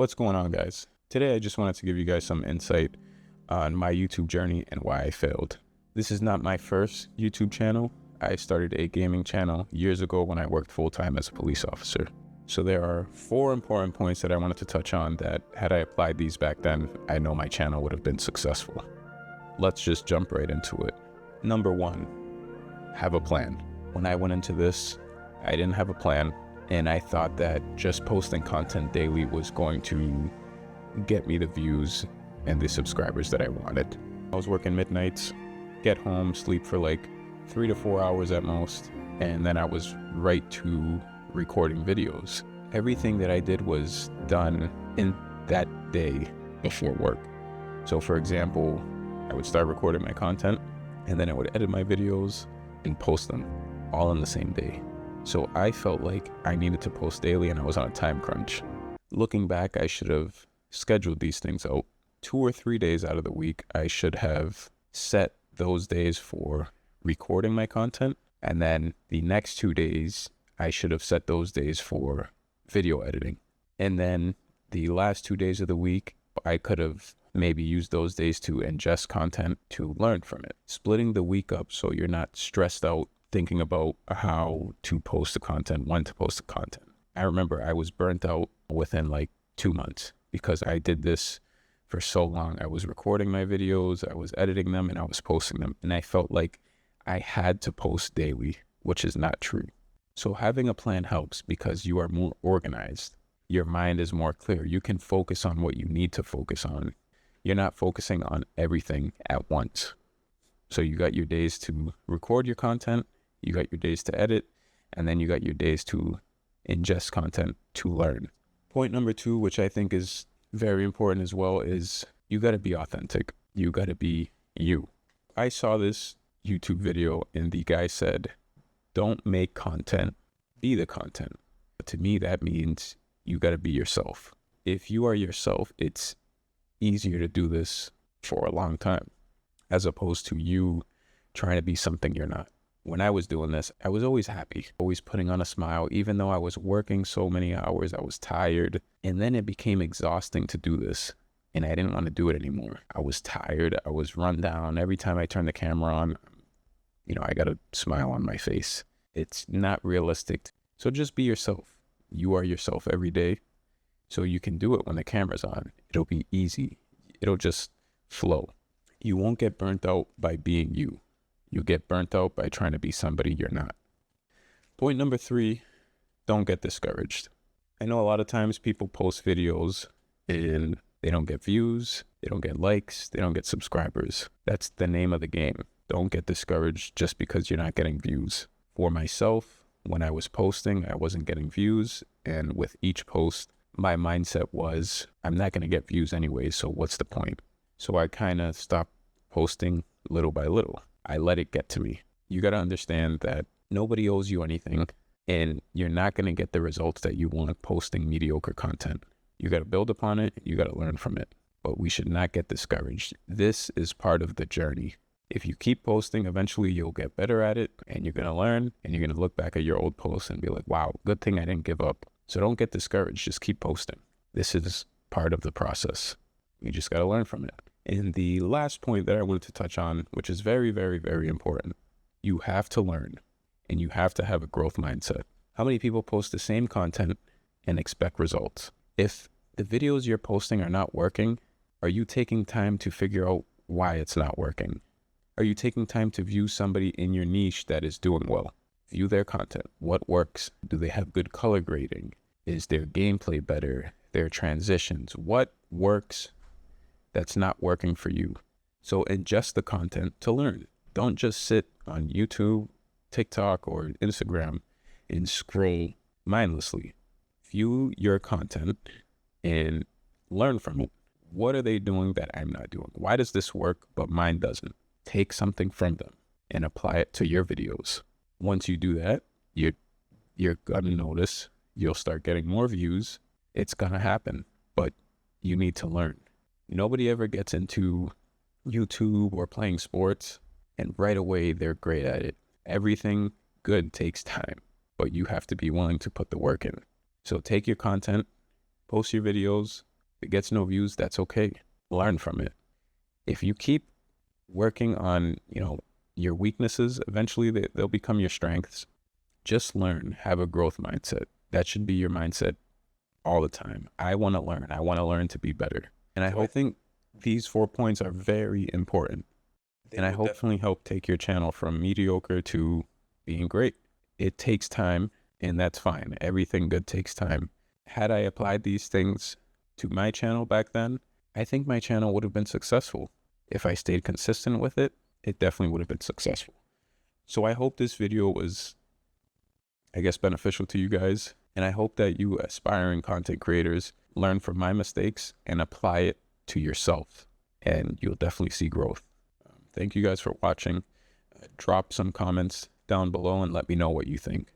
What's going on, guys? Today I just wanted to give you guys some insight on my YouTube journey and why I failed. This is not my first YouTube channel. I started a gaming channel years ago when I worked full-time as a police officer. So there are 4 important points that I wanted to touch on that, had I applied these back then, I know my channel would have been successful. Let's just jump right into it. Number 1, have a plan. When I went into this, I didn't have a plan, and I thought that just posting content daily was going to get me the views and the subscribers that I wanted. I was working midnights, get home, sleep for like 3 to 4 hours at most, and then I was right to recording videos. Everything that I did was done in that day before work. So for example, I would start recording my content, and then I would edit my videos and post them all in the same day. So I felt like I needed to post daily, and I was on a time crunch. Looking back, I should have scheduled these things out. 2 or 3 days out of the week, I should have set those days for recording my content, and then the next 2 days, I should have set those days for video editing. And then the last 2 days of the week, I could have maybe used those days to ingest content to learn from it. Splitting the week up so you're not stressed out thinking about how to post the content, when to post the content. I remember I was burnt out within like 2 months because I did this for so long. I was recording my videos, I was editing them, and I was posting them. And I felt like I had to post daily, which is not true. So having a plan helps because you are more organized. Your mind is more clear. You can focus on what you need to focus on. You're not focusing on everything at once. So you got your days to record your content, you got your days to edit, and then you got your days to ingest content to learn. Point number 2, which I think is very important as well, is you got to be authentic. You got to be you. I saw this YouTube video and the guy said, don't make content, be the content. But to me, that means you got to be yourself. If you are yourself, it's easier to do this for a long time, as opposed to you trying to be something you're not. When I was doing this, I was always happy, always putting on a smile, even though I was working so many hours, I was tired. And then it became exhausting to do this, and I didn't want to do it anymore. I was tired, I was run down. Every time I turned the camera on, I got a smile on my face. It's not realistic. So just be yourself. You are yourself every day. So you can do it when the camera's on. It'll be easy. It'll just flow. You won't get burnt out by being you. You'll get burnt out by trying to be somebody you're not. Point number 3, don't get discouraged. I know a lot of times people post videos and they don't get views, they don't get likes, they don't get subscribers. That's the name of the game. Don't get discouraged just because you're not getting views. For myself, when I was posting, I wasn't getting views. And with each post, my mindset was, I'm not going to get views anyway, so what's the point? So I kind of stopped posting little by little. I let it get to me. You got to understand that nobody owes you anything, and you're not going to get the results that you want posting mediocre content. You got to build upon it. You got to learn from it. But we should not get discouraged. This is part of the journey. If you keep posting, eventually you'll get better at it, and you're going to learn, and you're going to look back at your old posts and be like, wow, good thing I didn't give up. So don't get discouraged. Just keep posting. This is part of the process. You just got to learn from it. And the last point that I wanted to touch on, which is very, very, very important, you have to learn, and you have to have a growth mindset. How many people post the same content and expect results? If the videos you're posting are not working, are you taking time to figure out why it's not working? Are you taking time to view somebody in your niche that is doing well? View their content. What works? Do they have good color grading? Is their gameplay better? Their transitions? What works that's not working for you? So ingest the content to learn. Don't just sit on YouTube, TikTok, or Instagram and scroll mindlessly. View your content and learn from it. What are they doing that I'm not doing? Why does this work but mine doesn't? Take something from them and apply it to your videos. Once you do that, you're gonna notice you'll start getting more views. It's gonna happen, but you need to learn. Nobody ever gets into YouTube or playing sports and right away they're great at it. Everything good takes time, but you have to be willing to put the work in. So take your content, post your videos, If it gets no views, that's okay. Learn from it. If you keep working on, your weaknesses, eventually they'll become your strengths. Just learn, have a growth mindset. That should be your mindset all the time. I want to learn. I want to learn to be better. And I think these 4 points are very important. And I hopefully help take your channel from mediocre to being great. It takes time, and that's fine. Everything good takes time. Had I applied these things to my channel back then, I think my channel would have been successful. If I stayed consistent with it, it definitely would have been successful. So I hope this video was, beneficial to you guys. And I hope that you aspiring content creators learn from my mistakes and apply it to yourself. And you'll definitely see growth. Thank you guys for watching. Drop some comments down below and let me know what you think.